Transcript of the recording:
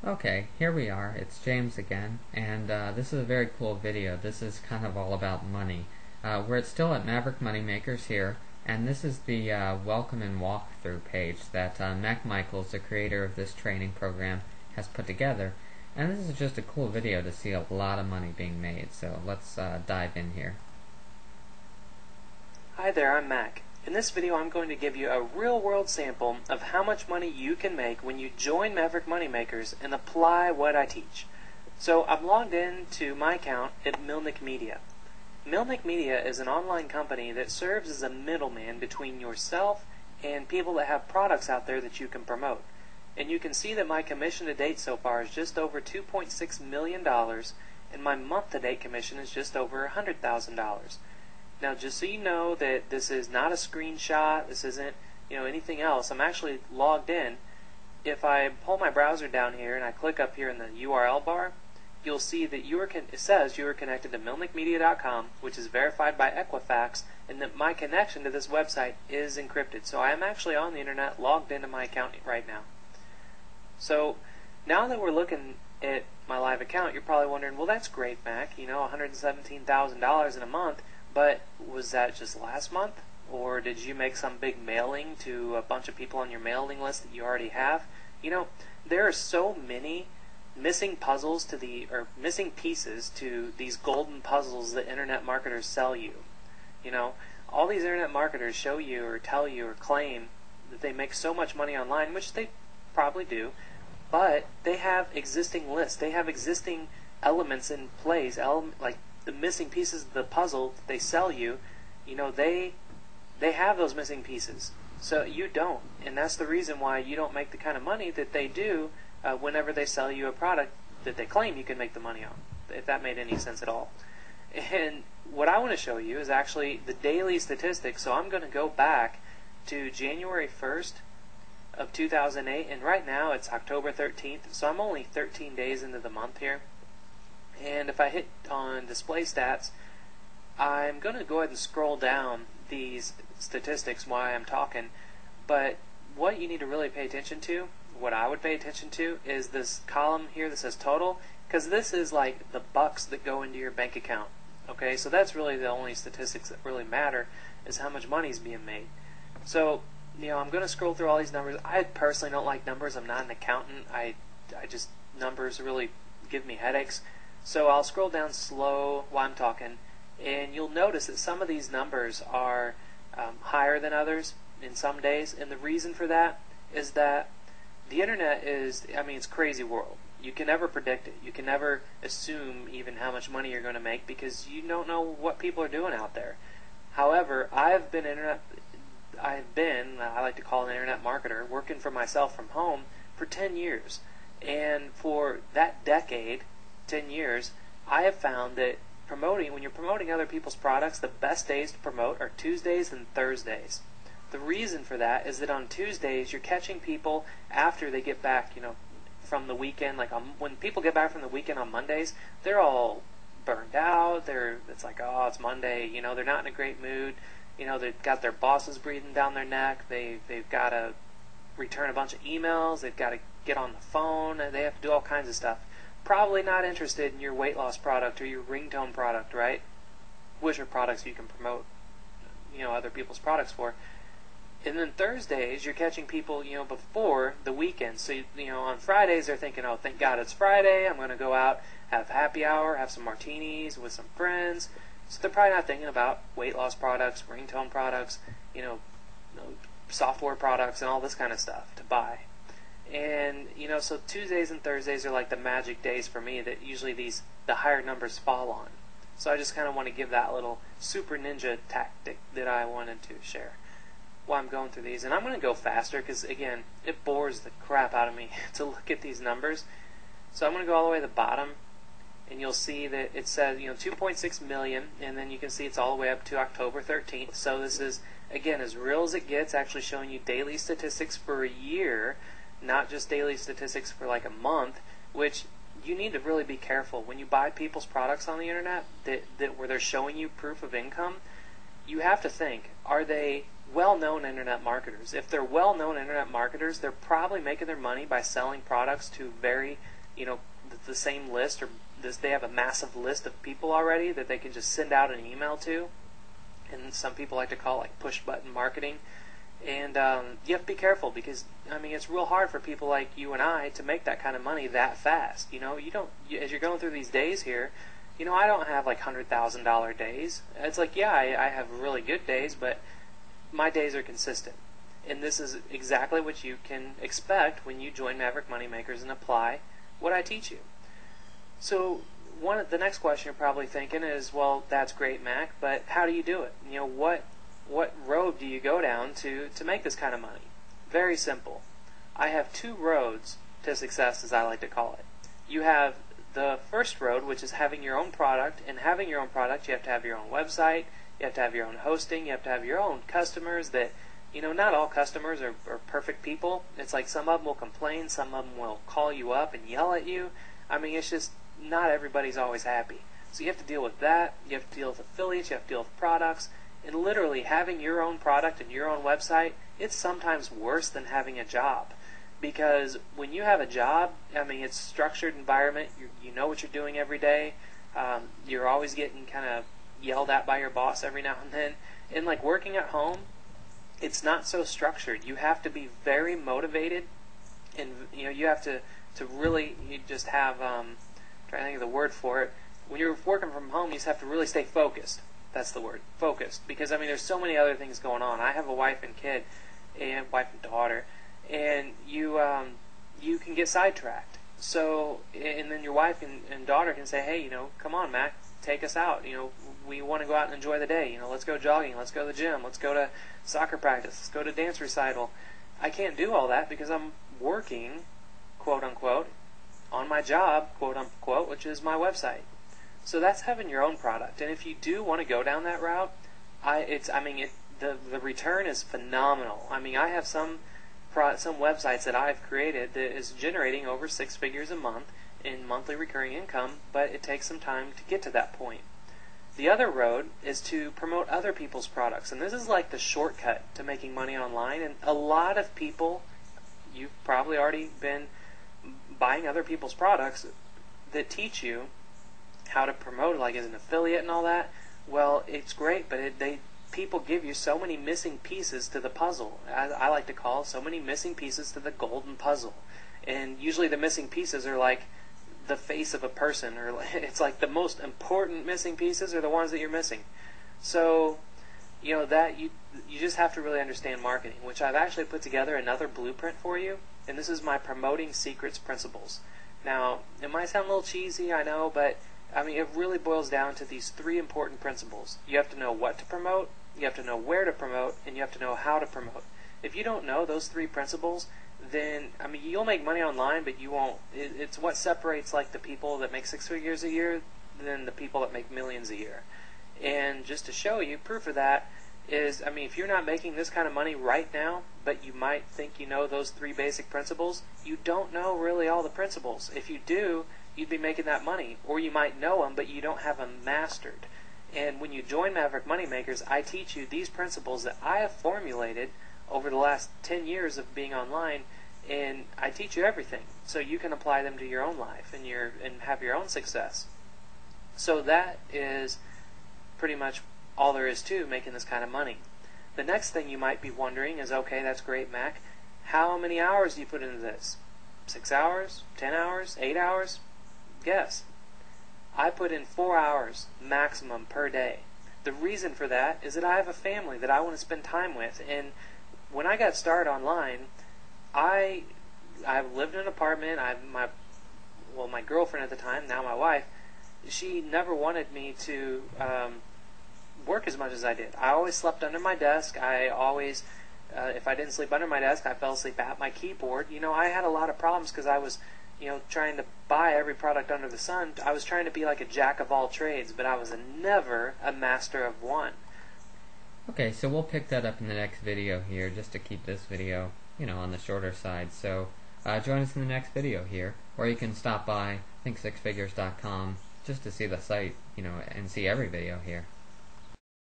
Okay, here we are. It's James again, and this is a very cool video. This is kind of all about money. We're still at Maverick Moneymakers here, and this is the welcome and walkthrough page that Mac Michaels, the creator of this training program, has put together. And this is just a cool video to see a lot of money being made, so let's dive in here. Hi there, I'm Mac. In this video I'm going to give you a real-world sample of how much money you can make when you join Maverick Moneymakers and apply what I teach. So I'm logged in to my account at Milnick Media. Milnick Media is an online company that serves as a middleman between yourself and people that have products out there that you can promote. And you can see that my commission to date so far is just over $2.6 million, and my month-to-date commission is just over $100,000. Now, just so you know that this is not a screenshot, this isn't anything else. I'm actually logged in. If I pull my browser down here and I click up here in the URL bar, you'll see that it says you are connected to milnickmedia.com, which is verified by Equifax, and that my connection to this website is encrypted. So I am actually on the internet, logged into my account right now. So now that we're looking at my live account, you're probably wondering, well, that's great, Mac. $117,000 in a month. But was that just last month? Or did you make some big mailing to a bunch of people on your mailing list that you already have? There are so many missing missing pieces to these golden puzzles that internet marketers sell you. All these internet marketers show you or tell you or claim that they make so much money online, which they probably do, but they have existing lists. They have existing elements in place, like the missing pieces of the puzzle they sell you, they have those missing pieces. So you don't. And that's the reason why you don't make the kind of money that they do whenever they sell you a product that they claim you can make the money on, if that made any sense at all. And what I want to show you is actually the daily statistics. So I'm going to go back to January 1st of 2008, and right now it's October 13th, so I'm only 13 days into the month here. And if I hit on display stats, I'm going to go ahead and scroll down these statistics while I'm talking. But what you need to really pay attention to, what I would pay attention to, is this column here that says total, because this is like the bucks that go into your bank account. Okay, so that's really the only statistics that really matter, is how much money is being made. So, I'm going to scroll through all these numbers. I personally don't like numbers. I'm not an accountant. Numbers really give me headaches. So I'll scroll down slow while I'm talking, and you'll notice that some of these numbers are higher than others in some days, and the reason for that is that the internet is, it's a crazy world. You can never predict it. You can never assume even how much money you're going to make because you don't know what people are doing out there. However, I like to call it an internet marketer, working for myself from home for 10 years. And for that decade, 10 years, I have found that when you're promoting other people's products, the best days to promote are Tuesdays and Thursdays. The reason for that is that on Tuesdays, you're catching people after they get back, from the weekend. When people get back from the weekend on Mondays, they're all burned out. It's like, oh, it's Monday. They're not in a great mood. They've got their bosses breathing down their neck. They've got to return a bunch of emails. They've got to get on the phone. They have to do all kinds of stuff. Probably not interested in your weight loss product or your ringtone product, right? Which are products you can promote, other people's products for. And then Thursdays, you're catching people, before the weekend. So, on Fridays, they're thinking, oh, thank God it's Friday. I'm going to go out, have happy hour, have some martinis with some friends. So they're probably not thinking about weight loss products, ringtone products, software products, and all this kind of stuff to buy. And, so Tuesdays and Thursdays are like the magic days for me that usually the higher numbers fall on. So I just kind of want to give that little super ninja tactic that I wanted to share while I'm going through these. And I'm going to go faster because, again, it bores the crap out of me to look at these numbers. So I'm going to go all the way to the bottom, and you'll see that it says, 2.6 million, and then you can see it's all the way up to October 13th. So this is, again, as real as it gets, actually showing you daily statistics for a year, not just daily statistics for like a month, which you need to really be careful. When you buy people's products on the internet where they're showing you proof of income, you have to think, are they well-known internet marketers. If they're well-known internet marketers, they're probably making their money by selling products to very, the same list, or they have a massive list of people already that they can just send out an email to. And some people like to call it like push-button marketing. And you have to be careful because, it's real hard for people like you and I to make that kind of money that fast. As you're going through these days here, I don't have like $100,000 days. It's like, yeah, I have really good days, but my days are consistent. And this is exactly what you can expect when you join Maverick Moneymakers and apply what I teach you. So the next question you're probably thinking is, well, that's great, Mac, but how do you do it? What road do you go down to make this kind of money? Very simple. I have two roads to success, as I like to call it. You have the first road, which is having your own product, and having your own product, you have to have your own website, you have to have your own hosting, you have to have your own customers that, not all customers are perfect people. It's like some of them will complain, some of them will call you up and yell at you. It's just not everybody's always happy. So you have to deal with that, you have to deal with affiliates, you have to deal with products, and literally having your own product and your own website, it's sometimes worse than having a job. Because when you have a job, it's a structured environment, you know what you're doing every day, you're always getting kind of yelled at by your boss every now and then. And like working at home, it's not so structured. You have to be very motivated, and you have to really, you just have, I'm trying to think of the word for it. When you're working from home, you just have to really stay focused. That's the word, focused. Because there's so many other things going on. I have a wife and kid, and wife and daughter, and you can get sidetracked. So, and then your wife and daughter can say, hey, come on, Mac, take us out. We want to go out and enjoy the day. Let's go jogging, let's go to the gym, let's go to soccer practice, let's go to dance recital. I can't do all that because I'm working, quote unquote, on my job, quote unquote, which is my website. So that's having your own product. And if you do want to go down that route, the return is phenomenal. I have some websites that I've created that is generating over 6 figures a month in monthly recurring income, but it takes some time to get to that point. The other road is to promote other people's products, and this is like the shortcut to making money online. And a lot of people, you've probably already been buying other people's products that teach you how to promote, like as an affiliate and all that. Well, it's great, but people give you so many missing pieces to the puzzle. I like to call so many missing pieces to the golden puzzle. And usually the missing pieces are like the face of a person, or it's like the most important missing pieces are the ones that you're missing. So, that you just have to really understand marketing, which I've actually put together another blueprint for you, and this is my Promoting Secrets Principles. Now, it might sound a little cheesy, I know, but it really boils down to these 3 important principles. You have to know what to promote, you have to know where to promote, and you have to know how to promote. If you don't know those 3 principles, then you'll make money online, but you won't. It's what separates like the people that make 6 figures a year than the people that make millions a year. And just to show you proof of that is, if you're not making this kind of money right now, but you might think you know those 3 basic principles, you don't know really all the principles. If you do, you'd be making that money, or you might know them, but you don't have them mastered. And when you join Maverick Moneymakers, I teach you these principles that I have formulated over the last 10 years of being online, and I teach you everything, so you can apply them to your own life and have your own success. So that is pretty much all there is to making this kind of money. The next thing you might be wondering is, okay, that's great, Mac. How many hours do you put into this? 6 hours? 10 hours? 8 hours? Guess. I put in 4 hours maximum per day. The reason for that is that I have a family that I want to spend time with, and when I got started online, I lived in an apartment. My girlfriend at the time, now my wife, she never wanted me to work as much as I did. I always slept under my desk. I always, if I didn't sleep under my desk, I fell asleep at my keyboard. I had a lot of problems because I was, trying to buy every product under the sun. I was trying to be like a jack of all trades, but I was never a master of one. Okay, so we'll pick that up in the next video here, just to keep this video, on the shorter side. So join us in the next video here, or you can stop by think6figures.com just to see the site, and see every video here.